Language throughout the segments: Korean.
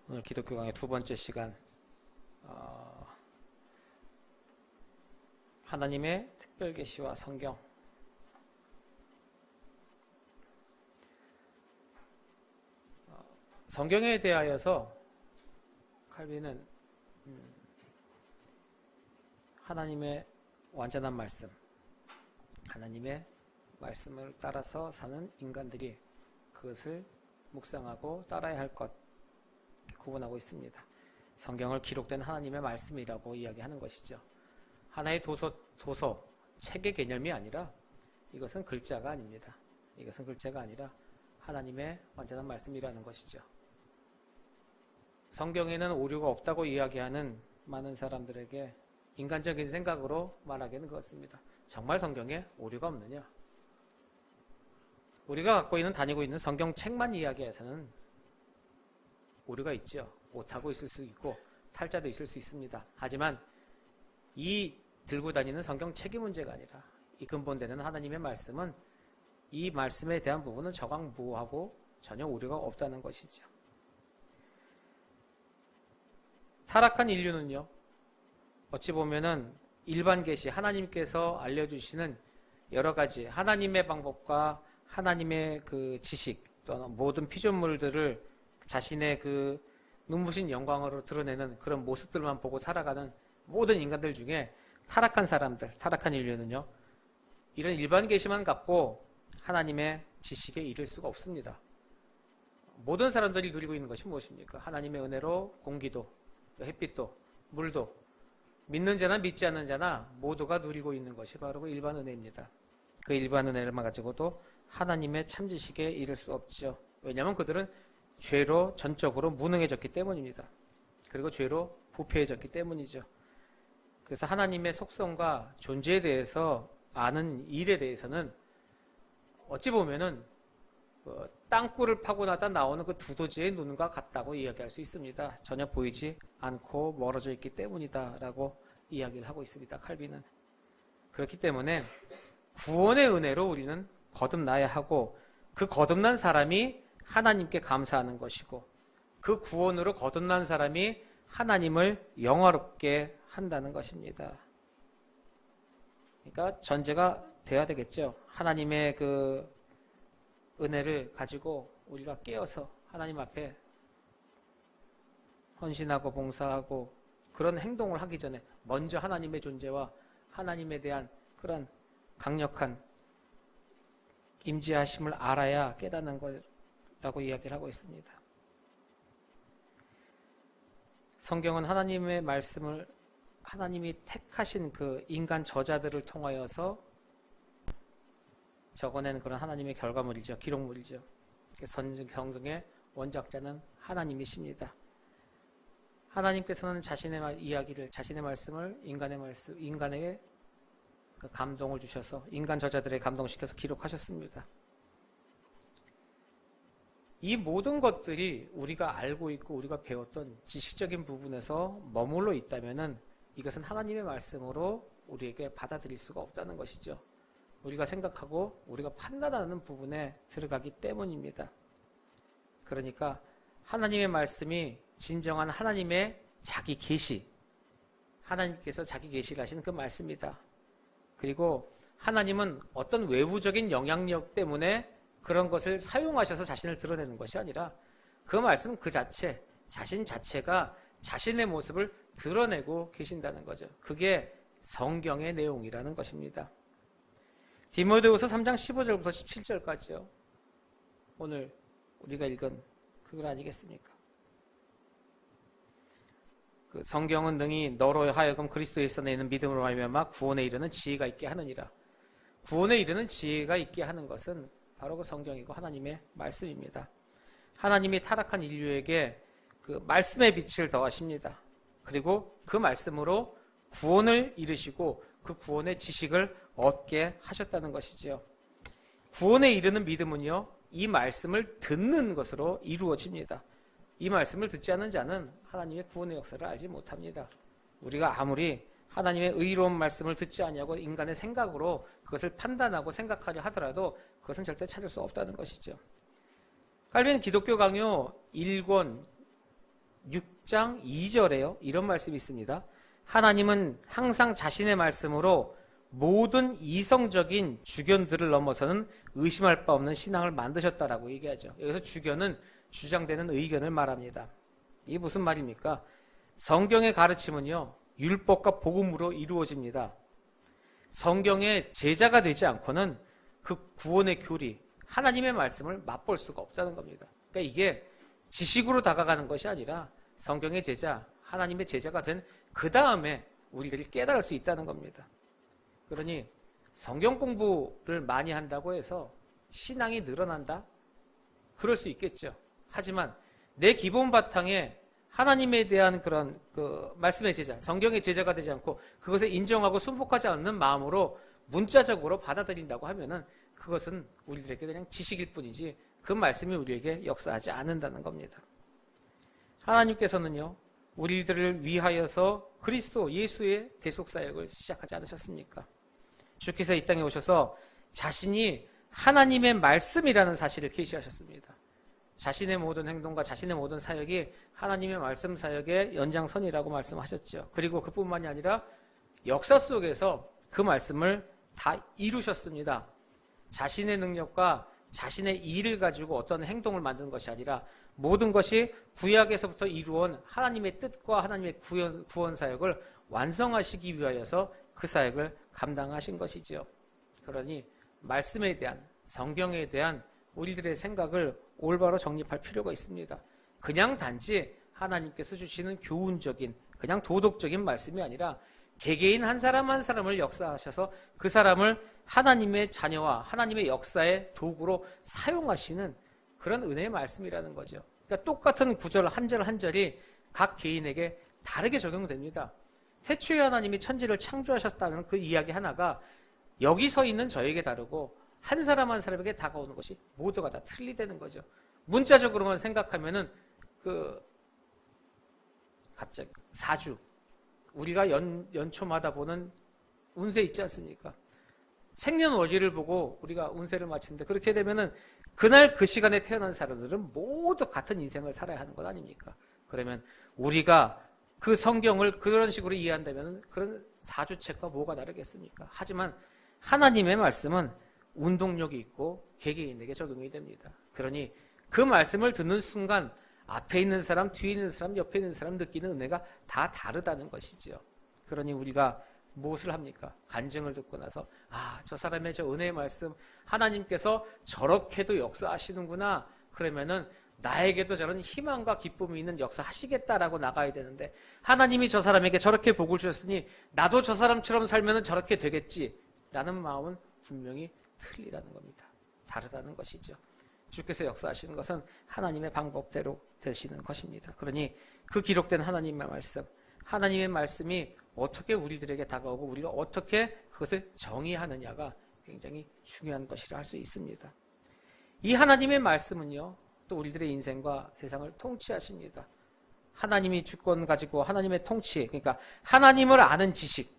오늘 기독교 강의 두 번째 시간, 하나님의 특별 계시와 성경. 성경에 대하여서 칼빈은 하나님의 완전한 말씀, 하나님의 말씀을 따라서 사는 인간들이 그것을 묵상하고 따라야 할 것, 구분하고 있습니다. 성경을 기록된 하나님의 말씀이라고 이야기하는 것이죠. 하나의 도서, 책의 개념이 아니라 이것은 글자가 아닙니다. 이것은 글자가 아니라 하나님의 완전한 말씀이라는 것이죠. 성경에는 오류가 없다고 이야기하는 많은 사람들에게 인간적인 생각으로 말하기는 그렇습니다. 정말 성경에 오류가 없느냐? 우리가 다니고 있는 성경책만 이야기해서는 오류가 있죠. 오타고 있을 수 있고 탈자도 있을 수 있습니다. 하지만 이 들고 다니는 성경책이 문제가 아니라 이 근본되는 하나님의 말씀은, 이 말씀에 대한 부분은 저강무하고 전혀 오류가 없다는 것이죠. 타락한 인류는요, 어찌 보면은 일반 계시, 하나님께서 알려주시는 여러 가지 하나님의 방법과 하나님의 그 지식, 또는 모든 피조물들을 자신의 그 눈부신 영광으로 드러내는 그런 모습들만 보고 살아가는 모든 인간들 중에 타락한 사람들, 타락한 인류는요, 이런 일반 계시만 갖고 하나님의 지식에 이를 수가 없습니다. 모든 사람들이 누리고 있는 것이 무엇입니까? 하나님의 은혜로 공기도, 햇빛도, 물도, 믿는 자나 믿지 않는 자나 모두가 누리고 있는 것이 바로 그 일반 은혜입니다. 그 일반 은혜를만 가지고도 하나님의 참지식에 이를 수 없죠. 왜냐하면 그들은 죄로 전적으로 무능해졌기 때문입니다. 그리고 죄로 부패해졌기 때문이죠. 그래서 하나님의 속성과 존재에 대해서 아는 일에 대해서는 어찌 보면은 땅굴을 파고 나다 나오는 그 두더지의 눈과 같다고 이야기할 수 있습니다. 전혀 보이지 않고 멀어져 있기 때문이다라고 이야기를 하고 있습니다. 칼빈은. 그렇기 때문에 구원의 은혜로 우리는 거듭나야 하고, 그 거듭난 사람이 하나님께 감사하는 것이고, 그 구원으로 거듭난 사람이 하나님을 영화롭게 한다는 것입니다. 그러니까 전제가 돼야 되겠죠. 하나님의 그 은혜를 가지고 우리가 깨어서 하나님 앞에 헌신하고 봉사하고 그런 행동을 하기 전에 먼저 하나님의 존재와 하나님에 대한 그런 강력한 임재하심을 알아야 깨닫는 거라고 이야기를 하고 있습니다. 성경은 하나님의 말씀을 하나님이 택하신 그 인간 저자들을 통하여서 적어낸 그런 하나님의 결과물이죠. 기록물이죠. 성경의 원작자는 하나님이십니다. 하나님께서는 자신의 이야기를, 자신의 말씀을 인간에게 그 감동을 주셔서 인간 저자들의 감동시켜서 기록하셨습니다. 이 모든 것들이 우리가 알고 있고 우리가 배웠던 지식적인 부분에서 머물러 있다면은 이것은 하나님의 말씀으로 우리에게 받아들일 수가 없다는 것이죠. 우리가 생각하고 우리가 판단하는 부분에 들어가기 때문입니다. 그러니까 하나님의 말씀이 진정한 하나님의 자기 계시, 하나님께서 자기 계시를 하시는 그 말씀이다. 그리고 하나님은 어떤 외부적인 영향력 때문에 그런 것을 사용하셔서 자신을 드러내는 것이 아니라 그 말씀 그 자체, 자신 자체가 자신의 모습을 드러내고 계신다는 거죠. 그게 성경의 내용이라는 것입니다. 디모데후서 3장 15절부터 17절까지요. 오늘 우리가 읽은 그걸 아니겠습니까? 그 성경은 능히 너로 하여금 그리스도에서 내는 믿음으로 말미암아 구원에 이르는 지혜가 있게 하느니라. 구원에 이르는 지혜가 있게 하는 것은 바로 그 성경이고 하나님의 말씀입니다. 하나님이 타락한 인류에게 그 말씀의 빛을 더하십니다. 그리고 그 말씀으로 구원을 이루시고 그 구원의 지식을 얻게 하셨다는 것이지요. 구원에 이르는 믿음은요, 이 말씀을 듣는 것으로 이루어집니다. 이 말씀을 듣지 않는 자는 하나님의 구원의 역사를 알지 못합니다. 우리가 아무리 하나님의 의로운 말씀을 듣지 않냐고 인간의 생각으로 그것을 판단하고 생각하려 하더라도 그것은 절대 찾을 수 없다는 것이죠. 칼빈 기독교 강요 1권 6장 2절에요. 이런 말씀이 있습니다. 하나님은 항상 자신의 말씀으로 모든 이성적인 주견들을 넘어서는 의심할 바 없는 신앙을 만드셨다라고 얘기하죠. 여기서 주견은 주장되는 의견을 말합니다. 이게 무슨 말입니까? 성경의 가르침은요, 율법과 복음으로 이루어집니다. 성경의 제자가 되지 않고는 그 구원의 교리, 하나님의 말씀을 맛볼 수가 없다는 겁니다. 그러니까 이게 지식으로 다가가는 것이 아니라 성경의 제자, 하나님의 제자가 된 그 다음에 우리들이 깨달을 수 있다는 겁니다. 그러니 성경 공부를 많이 한다고 해서 신앙이 늘어난다? 그럴 수 있겠죠. 하지만 내 기본 바탕에 하나님에 대한 그런 말씀의 제자, 성경의 제자가 되지 않고 그것을 인정하고 순복하지 않는 마음으로 문자적으로 받아들인다고 하면은 그것은 우리들에게 그냥 지식일 뿐이지 그 말씀이 우리에게 역사하지 않는다는 겁니다. 하나님께서는요, 우리들을 위하여서 그리스도 예수의 대속사역을 시작하지 않으셨습니까? 주께서 이 땅에 오셔서 자신이 하나님의 말씀이라는 사실을 계시하셨습니다. 자신의 모든 행동과 자신의 모든 사역이 하나님의 말씀 사역의 연장선이라고 말씀하셨죠. 그리고 그뿐만이 아니라 역사 속에서 그 말씀을 다 이루셨습니다. 자신의 능력과 자신의 일을 가지고 어떤 행동을 만든 것이 아니라 모든 것이 구약에서부터 이루어온 하나님의 뜻과 하나님의 구원 사역을 완성하시기 위하여서 그 사역을 감당하신 것이죠. 그러니 말씀에 대한, 성경에 대한 우리들의 생각을 올바로 정립할 필요가 있습니다. 그냥 단지 하나님께서 주시는 교훈적인, 그냥 도덕적인 말씀이 아니라 개개인 한 사람 한 사람을 역사하셔서 그 사람을 하나님의 자녀와 하나님의 역사의 도구로 사용하시는 그런 은혜의 말씀이라는 거죠. 그러니까 똑같은 구절 한 절 한 절이 각 개인에게 다르게 적용됩니다. 태초에 하나님이 천지를 창조하셨다는 그 이야기 하나가 여기 서 있는 저에게 다르고 한 사람 한 사람에게 다가오는 것이 모두가 다 틀리다는 거죠. 문자적으로만 생각하면은 갑자기 사주, 우리가 연초마다 보는 운세 있지 않습니까? 생년월일을 보고 우리가 운세를 맞추는데 그렇게 되면은 그날 그 시간에 태어난 사람들은 모두 같은 인생을 살아야 하는 것 아닙니까? 그러면 우리가 그 성경을 그런 식으로 이해한다면 그런 사주책과 뭐가 다르겠습니까? 하지만 하나님의 말씀은 운동력이 있고 개개인에게 적용이 됩니다. 그러니 그 말씀을 듣는 순간 앞에 있는 사람, 뒤에 있는 사람, 옆에 있는 사람 느끼는 은혜가 다 다르다는 것이죠. 그러니 우리가 무엇을 합니까? 간증을 듣고 나서 저 사람의 저 은혜의 말씀 하나님께서 저렇게도 역사하시는구나. 그러면은 나에게도 저런 희망과 기쁨이 있는 역사 하시겠다라고 나가야 되는데 하나님이 저 사람에게 저렇게 복을 주셨으니 나도 저 사람처럼 살면은 저렇게 되겠지라는 마음은 분명히 틀리다는 겁니다. 다르다는 것이죠. 주께서 역사하시는 것은 하나님의 방법대로 되시는 것입니다. 그러니 그 기록된 하나님의 말씀, 하나님의 말씀이 어떻게 우리들에게 다가오고 우리가 어떻게 그것을 정의하느냐가 굉장히 중요한 것이라 할 수 있습니다. 이 하나님의 말씀은요, 또 우리들의 인생과 세상을 통치하십니다. 하나님이 주권 가지고 하나님의 통치, 그러니까 하나님을 아는 지식,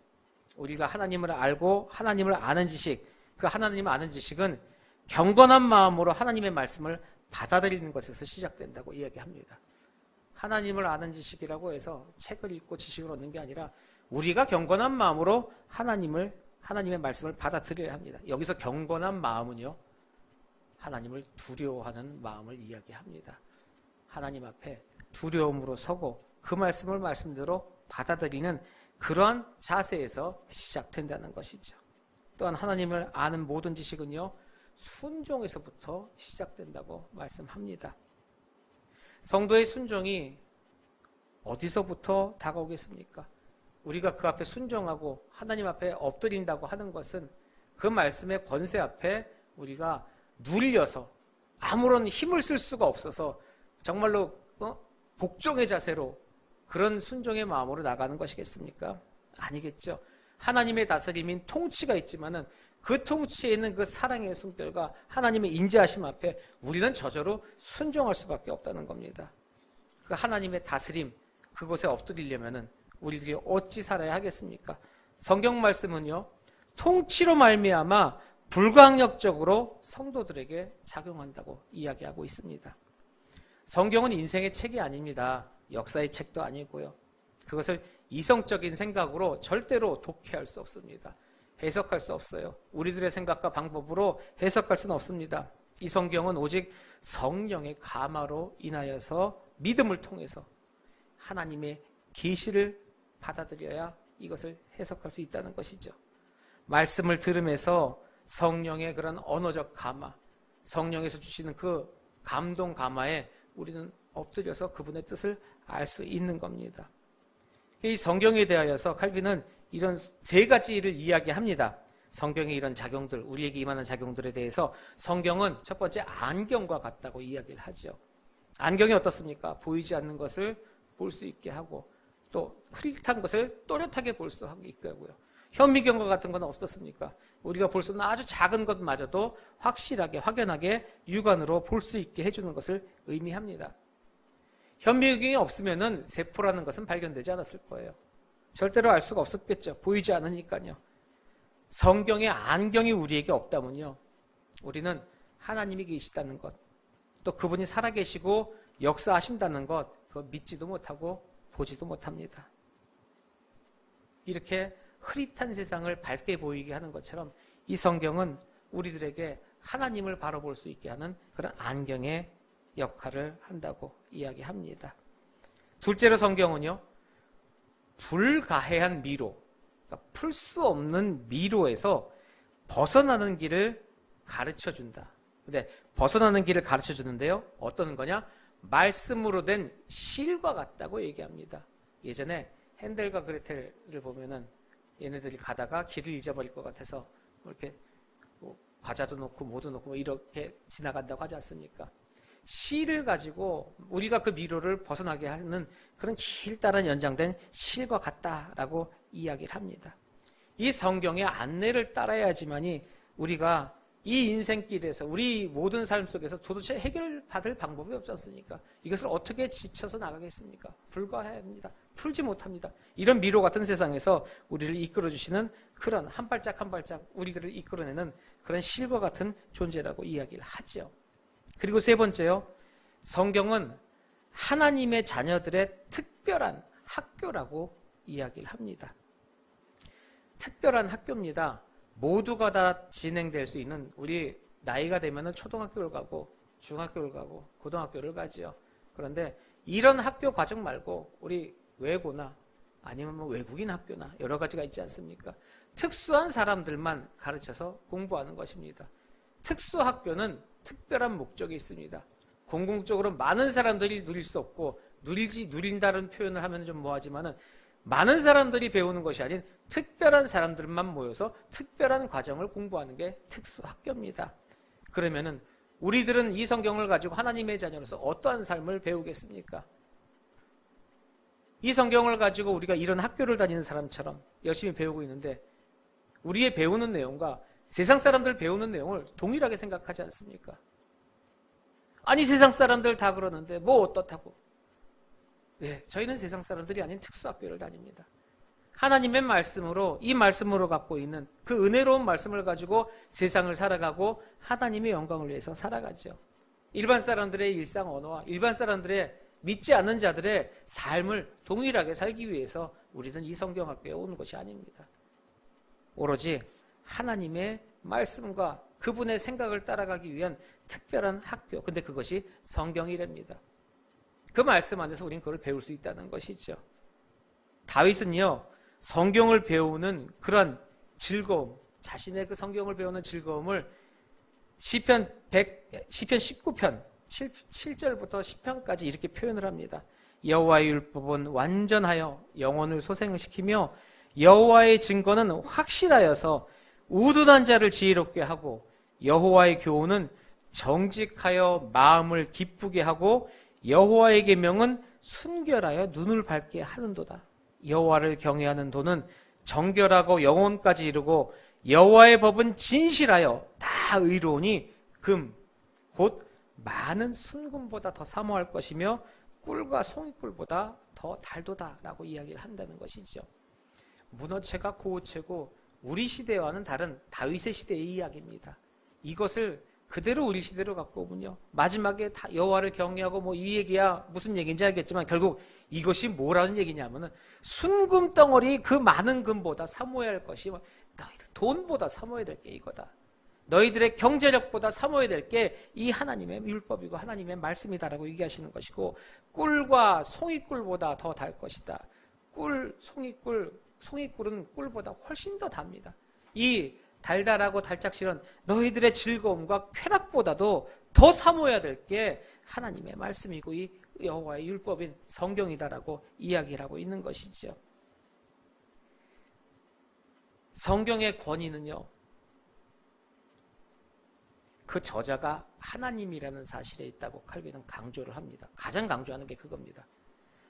우리가 하나님을 알고 하나님을 아는 지식, 그 하나님을 아는 지식은 경건한 마음으로 하나님의 말씀을 받아들이는 것에서 시작된다고 이야기합니다. 하나님을 아는 지식이라고 해서 책을 읽고 지식을 얻는 게 아니라 우리가 경건한 마음으로 하나님의 말씀을 받아들여야 합니다. 여기서 경건한 마음은요, 하나님을 두려워하는 마음을 이야기합니다. 하나님 앞에 두려움으로 서고 그 말씀을 말씀대로 받아들이는 그러한 자세에서 시작된다는 것이죠. 또한 하나님을 아는 모든 지식은요, 순종에서부터 시작된다고 말씀합니다. 성도의 순종이 어디서부터 다가오겠습니까? 우리가 그 앞에 순종하고 하나님 앞에 엎드린다고 하는 것은 그 말씀의 권세 앞에 우리가 눌려서 아무런 힘을 쓸 수가 없어서 정말로 복종의 자세로 그런 순종의 마음으로 나가는 것이겠습니까? 아니겠죠. 하나님의 다스림인 통치가 있지만은 그 통치에 있는 그 사랑의 숨결과 하나님의 인자하심 앞에 우리는 저절로 순종할 수밖에 없다는 겁니다. 그 하나님의 다스림, 그곳에 엎드리려면은 우리들이 어찌 살아야 하겠습니까? 성경 말씀은요, 통치로 말미암아 불가항력적으로 성도들에게 작용한다고 이야기하고 있습니다. 성경은 인생의 책이 아닙니다. 역사의 책도 아니고요. 그것을 이성적인 생각으로 절대로 독해할 수 없습니다. 해석할 수 없어요. 우리들의 생각과 방법으로 해석할 수는 없습니다. 이 성경은 오직 성령의 감화로 인하여서 믿음을 통해서 하나님의 계시를 받아들여야 이것을 해석할 수 있다는 것이죠. 말씀을 들으면서 성령의 그런 언어적 감화, 성령에서 주시는 그 감동 감화에 우리는 엎드려서 그분의 뜻을 알 수 있는 겁니다. 이 성경에 대하여서 칼빈은 이런 세 가지를 이야기합니다. 성경의 이런 작용들, 우리에게 임하는 작용들에 대해서 성경은 첫 번째 안경과 같다고 이야기를 하죠. 안경이 어떻습니까? 보이지 않는 것을 볼 수 있게 하고 또 흐릿한 것을 또렷하게 볼 수 있게 하고요. 현미경과 같은 건 어떻습니까? 우리가 볼 수 있는 아주 작은 것마저도 확실하게 확연하게 육안으로 볼 수 있게 해주는 것을 의미합니다. 현미경이 없으면은 세포라는 것은 발견되지 않았을 거예요. 절대로 알 수가 없었겠죠. 보이지 않으니까요. 성경의 안경이 우리에게 없다면요, 우리는 하나님이 계시다는 것, 또 그분이 살아계시고 역사하신다는 것, 그거 믿지도 못하고 보지도 못합니다. 이렇게 흐릿한 세상을 밝게 보이게 하는 것처럼 이 성경은 우리들에게 하나님을 바라볼 수 있게 하는 그런 안경의 역할을 한다고 이야기합니다. 둘째로 성경은요, 불가해한 미로, 그러니까 풀 수 없는 미로에서 벗어나는 길을 가르쳐준다. 근데 벗어나는 길을 가르쳐주는데요, 어떤 거냐? 말씀으로 된 실과 같다고 얘기합니다. 예전에 헨델과 그레텔을 보면은 얘네들이 가다가 길을 잊어버릴 것 같아서 이렇게 뭐 과자도 놓고 뭐도 놓고 뭐 이렇게 지나간다고 하지 않습니까? 실을 가지고 우리가 그 미로를 벗어나게 하는 그런 길다란 연장된 실과 같다라고 이야기를 합니다. 이 성경의 안내를 따라야지만이 우리가 이 인생길에서 우리 모든 삶 속에서 도대체 해결받을 방법이 없지 않습니까? 이것을 어떻게 지쳐서 나가겠습니까? 불가합니다. 풀지 못합니다. 이런 미로 같은 세상에서 우리를 이끌어주시는 그런 한 발짝 한 발짝 우리들을 이끌어내는 그런 실과 같은 존재라고 이야기를 하죠. 그리고 세 번째요, 성경은 하나님의 자녀들의 특별한 학교라고 이야기를 합니다. 특별한 학교입니다. 모두가 다 진행될 수 있는, 우리 나이가 되면 초등학교를 가고 중학교를 가고 고등학교를 가지요. 그런데 이런 학교 과정 말고 우리 외고나 아니면 뭐 외국인 학교나 여러 가지가 있지 않습니까? 특수한 사람들만 가르쳐서 공부하는 것입니다. 특수학교는 특별한 목적이 있습니다. 공공적으로 많은 사람들이 누릴 수 없고, 누린다는 표현을 하면 좀 뭐하지만은 많은 사람들이 배우는 것이 아닌 특별한 사람들만 모여서 특별한 과정을 공부하는 게 특수학교입니다. 그러면은 우리들은 이 성경을 가지고 하나님의 자녀로서 어떠한 삶을 배우겠습니까? 이 성경을 가지고 우리가 이런 학교를 다니는 사람처럼 열심히 배우고 있는데 우리의 배우는 내용과 세상 사람들 배우는 내용을 동일하게 생각하지 않습니까? 아니, 세상 사람들 다 그러는데 뭐 어떻다고? 네, 저희는 세상 사람들이 아닌 특수학교를 다닙니다. 하나님의 말씀으로, 이 말씀으로 갖고 있는 그 은혜로운 말씀을 가지고 세상을 살아가고 하나님의 영광을 위해서 살아가죠. 일반 사람들의 일상 언어와 일반 사람들의 믿지 않는 자들의 삶을 동일하게 살기 위해서 우리는 이 성경학교에 오는 것이 아닙니다. 오로지 하나님의 말씀과 그분의 생각을 따라가기 위한 특별한 학교, 근데 그것이 성경이랍니다. 그 말씀 안에서 우리는 그걸 배울 수 있다는 것이죠. 다윗은요, 성경을 배우는 그런 즐거움, 자신의 그 성경을 배우는 즐거움을 시편 19편 7절부터 10편까지 이렇게 표현을 합니다. 여호와의 율법은 완전하여 영혼을 소생시키며 여호와의 증거는 확실하여서 우둔한 자를 지혜롭게 하고 여호와의 교훈은 정직하여 마음을 기쁘게 하고 여호와의 계명은 순결하여 눈을 밝게 하는도다. 여호와를 경외하는 도는 정결하고 영혼까지 이르고 여호와의 법은 진실하여 다 의로우니 금 곧 많은 순금보다 더 사모할 것이며 꿀과 송이꿀보다 더 달도다라고 이야기를 한다는 것이죠. 문어체가 고어체고 우리 시대와는 다른 다윗의 시대의 이야기입니다. 이것을 그대로 우리 시대로 갖고 오면요, 마지막에 다 여호와를 경외하고 뭐 이 얘기야 무슨 얘기인지 알겠지만 결국 이것이 뭐라는 얘기냐면은 순금 덩어리 그 많은 금보다 사모해야 할 것이 너희들 돈보다 사모해야 될 게 이거다. 너희들의 경제력보다 사모해야 될 게 이 하나님의 율법이고 하나님의 말씀이다라고 얘기하시는 것이고, 꿀과 송이꿀보다 더 달 것이다. 송이꿀은 꿀보다 훨씬 더 답니다. 이 달달하고 달짝실은 너희들의 즐거움과 쾌락보다도 더 사모해야 될 게 하나님의 말씀이고 이 여호와의 율법인 성경이다라고 이야기를 하고 있는 것이죠. 성경의 권위는요, 그 저자가 하나님이라는 사실에 있다고 칼빈은 강조를 합니다. 가장 강조하는 게 그겁니다.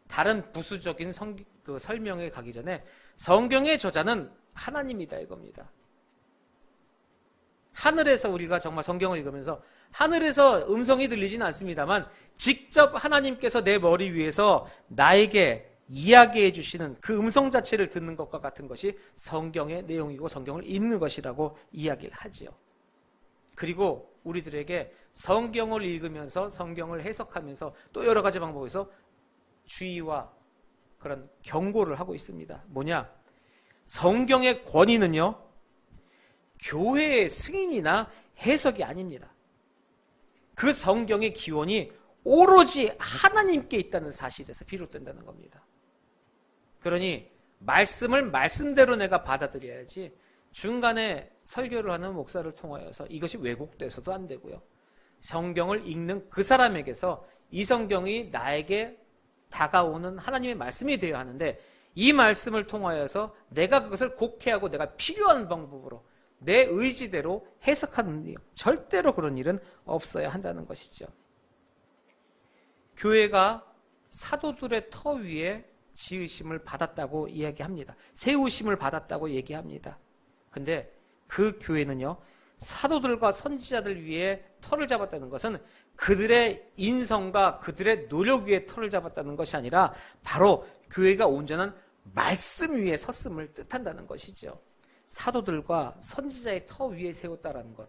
다른 부수적인 설명에 가기 전에 성경의 저자는 하나님이다 이겁니다. 하늘에서 우리가 정말 성경을 읽으면서 하늘에서 음성이 들리지는 않습니다만 직접 하나님께서 내 머리 위에서 나에게 이야기해 주시는 그 음성 자체를 듣는 것과 같은 것이 성경의 내용이고 성경을 읽는 것이라고 이야기를 하지요. 그리고 우리들에게 성경을 읽으면서 성경을 해석하면서 또 여러 가지 방법에서 주의와 그런 경고를 하고 있습니다. 뭐냐? 성경의 권위는요, 교회의 승인이나 해석이 아닙니다. 그 성경의 기원이 오로지 하나님께 있다는 사실에서 비롯된다는 겁니다. 그러니 말씀을 말씀대로 내가 받아들여야지 중간에 설교를 하는 목사를 통하여서 이것이 왜곡돼서도 안 되고요. 성경을 읽는 그 사람에게서 이 성경이 나에게 다가오는 하나님의 말씀이 되어야 하는데 이 말씀을 통하여서 내가 그것을 곡해하고 내가 필요한 방법으로 내 의지대로 해석하는 일, 절대로 그런 일은 없어야 한다는 것이죠. 교회가 사도들의 터 위에 지으심을 받았다고 이야기합니다. 세우심을 받았다고 얘기합니다. 근데 그 교회는요, 사도들과 선지자들 위에 터를 잡았다는 것은 그들의 인성과 그들의 노력 위에 터를 잡았다는 것이 아니라 바로 교회가 온전한 말씀 위에 섰음을 뜻한다는 것이죠. 사도들과 선지자의 터 위에 세웠다라는 것,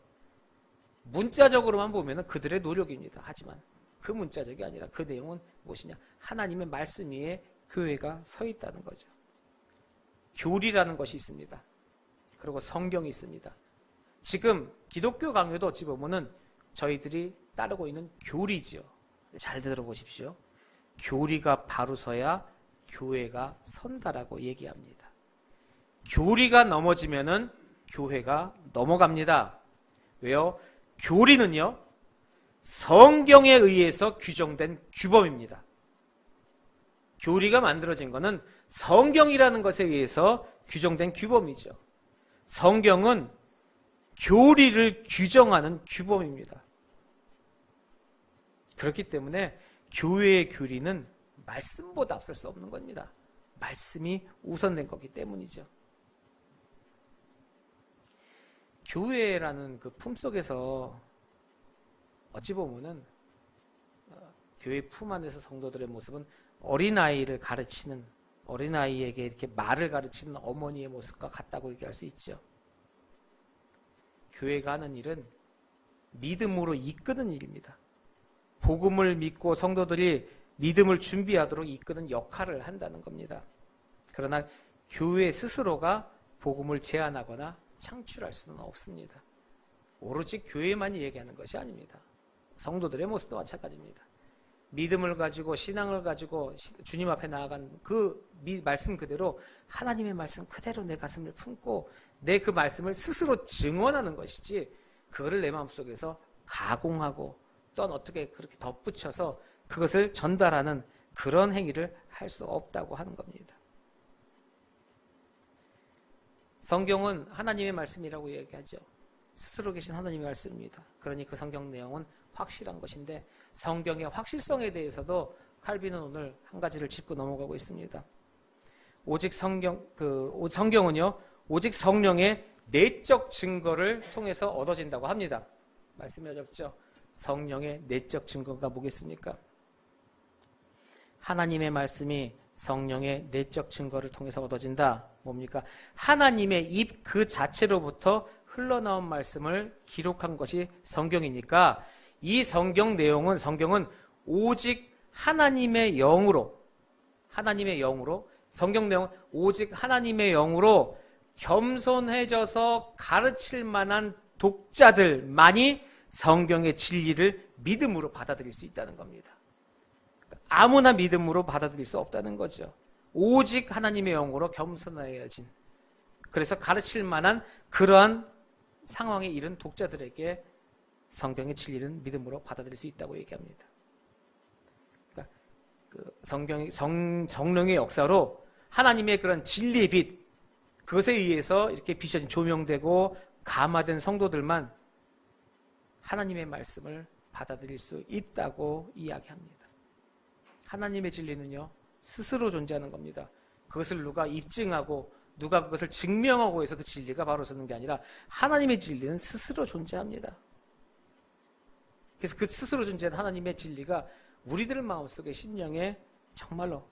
문자적으로만 보면 그들의 노력입니다. 하지만 그 문자적이 아니라 그 내용은 무엇이냐? 하나님의 말씀 위에 교회가 서 있다는 거죠. 교리라는 것이 있습니다. 그리고 성경이 있습니다. 지금 기독교 강요도 어찌 보면은 저희들이 따르고 있는 교리지요. 잘 들어보십시오. 교리가 바로 서야 교회가 선다라고 얘기합니다. 교리가 넘어지면은 교회가 넘어갑니다. 왜요? 교리는요, 성경에 의해서 규정된 규범입니다. 교리가 만들어진 것은 성경이라는 것에 의해서 규정된 규범이죠. 성경은 교리를 규정하는 규범입니다. 그렇기 때문에 교회의 교리는 말씀보다 앞설 수 없는 겁니다. 말씀이 우선된 거기 때문이죠. 교회라는 그 품속에서 어찌 보면은 교회 품 안에서 성도들의 모습은 어린아이를 가르치는, 어린아이에게 이렇게 말을 가르치는 어머니의 모습과 같다고 얘기할 수 있죠. 교회가 하는 일은 믿음으로 이끄는 일입니다. 복음을 믿고 성도들이 믿음을 준비하도록 이끄는 역할을 한다는 겁니다. 그러나 교회 스스로가 복음을 제안하거나 창출할 수는 없습니다. 오로지 교회만이 얘기하는 것이 아닙니다. 성도들의 모습도 마찬가지입니다. 믿음을 가지고 신앙을 가지고 주님 앞에 나아간 그 말씀 그대로, 하나님의 말씀 그대로 내 가슴을 품고 내 그 말씀을 스스로 증언하는 것이지, 그거를 내 마음속에서 가공하고 또는 어떻게 그렇게 덧붙여서 그것을 전달하는 그런 행위를 할 수 없다고 하는 겁니다. 성경은 하나님의 말씀이라고 얘기하죠. 스스로 계신 하나님의 말씀입니다. 그러니 그 성경 내용은 확실한 것인데, 성경의 확실성에 대해서도 칼빈은 오늘 한 가지를 짚고 넘어가고 있습니다. 오직 성경은요, 오직 성령의 내적 증거를 통해서 얻어진다고 합니다. 말씀이 어렵죠? 성령의 내적 증거가 뭐겠습니까? 하나님의 말씀이 성령의 내적 증거를 통해서 얻어진다. 뭡니까? 하나님의 입 그 자체로부터 흘러나온 말씀을 기록한 것이 성경이니까 이 성경은 오직 하나님의 영으로 성경 내용은 오직 하나님의 영으로 겸손해져서 가르칠 만한 독자들만이 성경의 진리를 믿음으로 받아들일 수 있다는 겁니다. 아무나 믿음으로 받아들일 수 없다는 거죠. 오직 하나님의 영으로 겸손해야진, 그래서 가르칠 만한 그러한 상황에 이른 독자들에게 성경의 진리는 믿음으로 받아들일 수 있다고 얘기합니다. 그러니까 성령의 역사로 하나님의 그런 진리의 빛, 그것에 의해서 이렇게 비전이 조명되고 감화된 성도들만 하나님의 말씀을 받아들일 수 있다고 이야기합니다. 하나님의 진리는요, 스스로 존재하는 겁니다. 그것을 누가 입증하고 누가 그것을 증명하고 해서 그 진리가 바로 서는 게 아니라 하나님의 진리는 스스로 존재합니다. 그래서 그 스스로 존재하는 하나님의 진리가 우리들 마음속에 심령에 정말로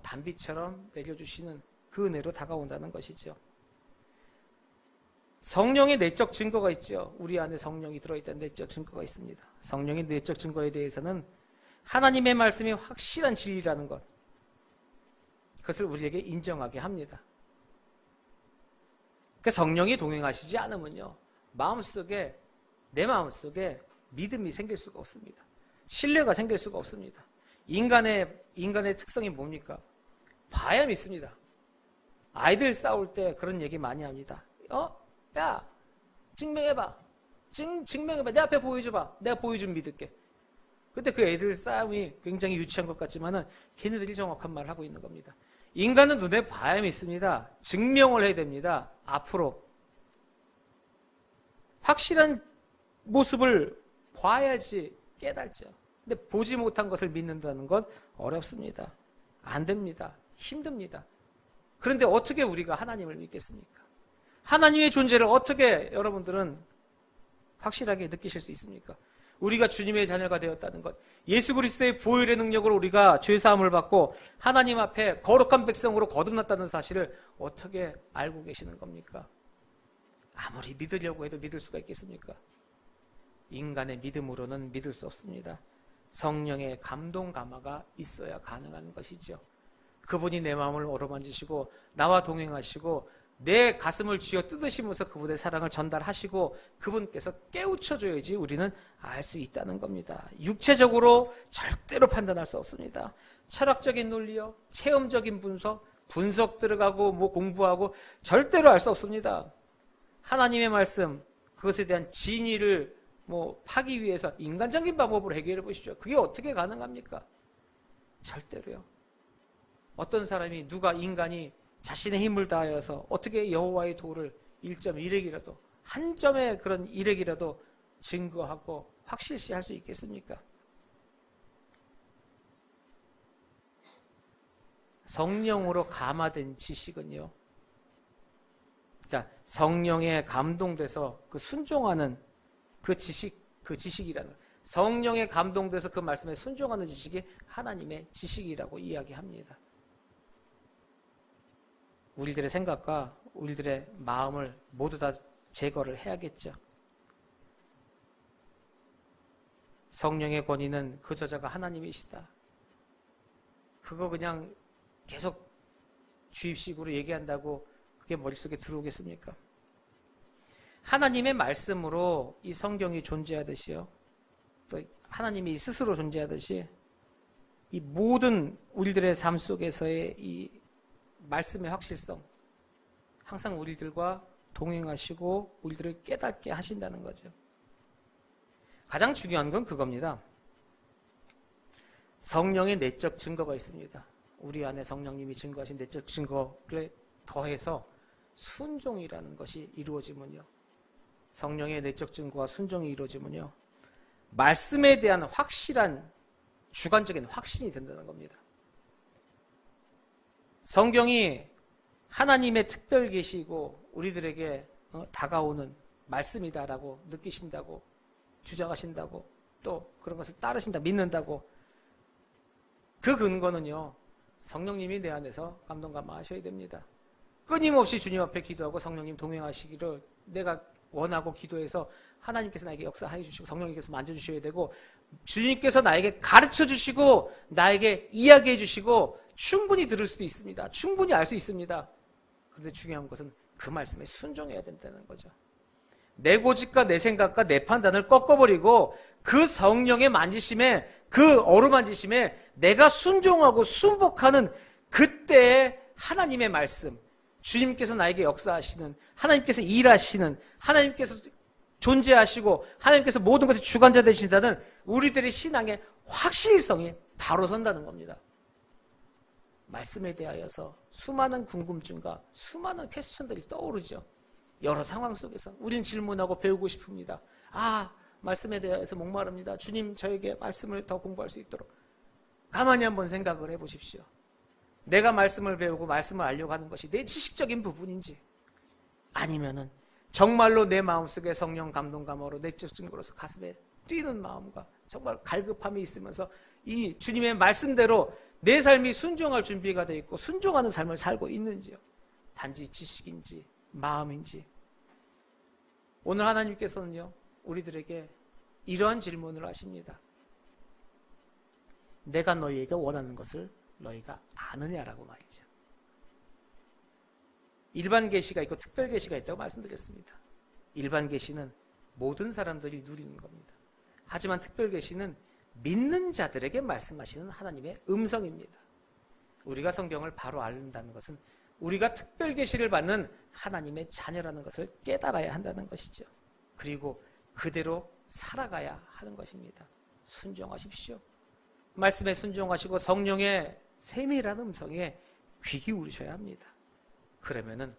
단비처럼 내려주시는 그 은혜로 다가온다는 것이죠. 성령의 내적 증거가 있죠. 우리 안에 성령이 들어있다는 내적 증거가 있습니다. 성령의 내적 증거에 대해서는 하나님의 말씀이 확실한 진리라는 것, 그것을 우리에게 인정하게 합니다. 그 성령이 동행하시지 않으면요, 내 마음속에 믿음이 생길 수가 없습니다. 신뢰가 생길 수가 없습니다. 인간의 특성이 뭡니까? 봐야 믿습니다. 아이들 싸울 때 그런 얘기 많이 합니다. 야, 증명해봐. 증명해봐. 내 앞에 보여줘봐. 내가 보여주면 믿을게. 근데 그 애들 싸움이 굉장히 유치한 것 같지만은 걔네들이 정확한 말을 하고 있는 겁니다. 인간은 눈에 봐야 믿습니다. 증명을 해야 됩니다. 앞으로 확실한 모습을 봐야지 깨달죠. 근데 보지 못한 것을 믿는다는 건 어렵습니다. 안 됩니다. 힘듭니다. 그런데 어떻게 우리가 하나님을 믿겠습니까? 하나님의 존재를 어떻게 여러분들은 확실하게 느끼실 수 있습니까? 우리가 주님의 자녀가 되었다는 것, 예수 그리스도의 보혈의 능력으로 우리가 죄사함을 받고 하나님 앞에 거룩한 백성으로 거듭났다는 사실을 어떻게 알고 계시는 겁니까? 아무리 믿으려고 해도 믿을 수가 있겠습니까? 인간의 믿음으로는 믿을 수 없습니다. 성령의 감동 감화가 있어야 가능한 것이죠. 그분이 내 마음을 어루만지시고 나와 동행하시고 내 가슴을 쥐어 뜯으시면서 그분의 사랑을 전달하시고 그분께서 깨우쳐줘야지 우리는 알 수 있다는 겁니다. 육체적으로 절대로 판단할 수 없습니다. 철학적인 논리요, 체험적인 분석 들어가고 공부하고 절대로 알 수 없습니다. 하나님의 말씀, 그것에 대한 진위를 파기 위해서 인간적인 방법으로 해결해 보십시오. 그게 어떻게 가능합니까? 절대로요. 어떤 사람이 인간이 자신의 힘을 다하여서 어떻게 여호와의 도를 1.1핵이라도 한 점의 그런 1핵이라도 증거하고 확실시할 수 있겠습니까? 성령으로 감화된 지식은요, 그러니까 성령에 감동돼서 순종하는 그 지식이라는, 성령에 감동돼서 그 말씀에 순종하는 지식이 하나님의 지식이라고 이야기합니다. 우리들의 생각과 우리들의 마음을 모두 다 제거를 해야겠죠. 성령의 권위는 그 저자가 하나님이시다. 그거 그냥 계속 주입식으로 얘기한다고 그게 머릿속에 들어오겠습니까? 하나님의 말씀으로 이 성경이 존재하듯이요, 또 하나님이 스스로 존재하듯이 이 모든 우리들의 삶 속에서의 이 말씀의 확실성, 항상 우리들과 동행하시고 우리들을 깨닫게 하신다는 거죠. 가장 중요한 건 그겁니다. 성령의 내적 증거가 있습니다. 우리 안에 성령님이 증거하신 내적 증거를 더해서 순종이라는 것이 이루어지면요, 성령의 내적 증거와 순종이 이루어지면요, 말씀에 대한 확실한 주관적인 확신이 된다는 겁니다. 성경이 하나님의 특별 계시고 우리들에게 다가오는 말씀이다라고 느끼신다고 주장하신다고 또 그런 것을 따르신다, 믿는다고, 그 근거는요, 성령님이 내 안에서 감동 감화하셔야 됩니다. 끊임없이 주님 앞에 기도하고 성령님 동행하시기를 내가 원하고 기도해서 하나님께서 나에게 역사해 주시고 성령님께서 만져주셔야 되고 주님께서 나에게 가르쳐 주시고 나에게 이야기해 주시고 충분히 들을 수도 있습니다. 충분히 알 수 있습니다. 그런데 중요한 것은 그 말씀에 순종해야 된다는 거죠. 내 고집과 내 생각과 내 판단을 꺾어버리고 그 성령의 만지심에 그 어루만지심에 내가 순종하고 순복하는 그때의 하나님의 말씀, 주님께서 나에게 역사하시는, 하나님께서 일하시는, 하나님께서 존재하시고 하나님께서 모든 것의 주관자 되신다는 우리들의 신앙의 확실성이 바로 선다는 겁니다. 말씀에 대하여서 수많은 궁금증과 수많은 퀘스천들이 떠오르죠. 여러 상황 속에서 우리는 질문하고 배우고 싶습니다. 말씀에 대해서 목마릅니다. 주님, 저에게 말씀을 더 공부할 수 있도록. 가만히 한번 생각을 해보십시오. 내가 말씀을 배우고 말씀을 알려고 하는 것이 내 지식적인 부분인지, 아니면은 정말로 내 마음속에 성령 감동 감화로 내적 증거로서 가슴에 뛰는 마음과 정말 갈급함이 있으면서 이 주님의 말씀대로 내 삶이 순종할 준비가 되어 있고 순종하는 삶을 살고 있는지요. 단지 지식인지 마음인지. 오늘 하나님께서는요, 우리들에게 이러한 질문을 하십니다. 내가 너희에게 원하는 것을 너희가 아느냐라고 말이죠. 일반 계시가 있고 특별 계시가 있다고 말씀드렸습니다. 일반 계시는 모든 사람들이 누리는 겁니다. 하지만 특별 계시는 믿는 자들에게 말씀하시는 하나님의 음성입니다. 우리가 성경을 바로 알는다는 것은 우리가 특별 계시를 받는 하나님의 자녀라는 것을 깨달아야 한다는 것이죠. 그리고 그대로 살아가야 하는 것입니다. 순종하십시오. 말씀에 순종하시고 성령의 세밀한 음성에 귀 기울이셔야 합니다. 그러면은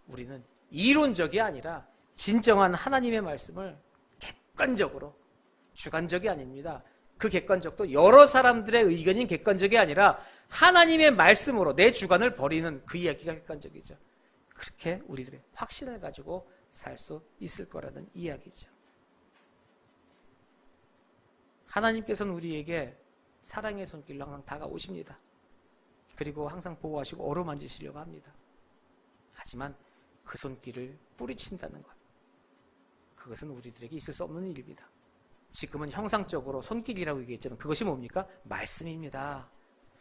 우리는 이론적이 아니라 진정한 하나님의 말씀을 객관적으로, 주관적이 아닙니다. 그 객관적도 여러 사람들의 의견인 객관적이 아니라 하나님의 말씀으로 내 주관을 버리는 그 이야기가 객관적이죠. 그렇게 우리들의 확신을 가지고 살 수 있을 거라는 이야기죠. 하나님께서는 우리에게 사랑의 손길로 항상 다가오십니다. 그리고 항상 보호하시고 어루만지시려고 합니다. 하지만 그 손길을 뿌리친다는 것, 그것은 우리들에게 있을 수 없는 일입니다. 지금은 형상적으로 손길이라고 얘기했지만 그것이 뭡니까? 말씀입니다.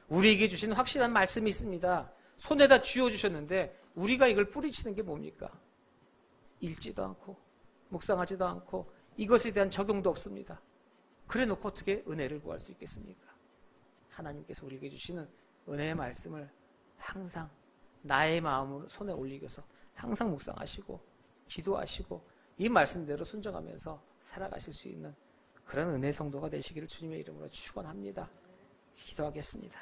우리에게 주신 확실한 말씀이 있습니다. 손에다 쥐어주셨는데 우리가 이걸 뿌리치는 게 뭡니까? 읽지도 않고 묵상하지도 않고 이것에 대한 적용도 없습니다. 그래 놓고 어떻게 은혜를 구할 수 있겠습니까? 하나님께서 우리에게 주시는 은혜의 말씀을 항상 나의 마음으로 손에 올리셔서 항상 묵상하시고 기도하시고 이 말씀대로 순종하면서 살아가실 수 있는 그런 은혜 성도가 되시기를 주님의 이름으로 축원합니다. 기도하겠습니다.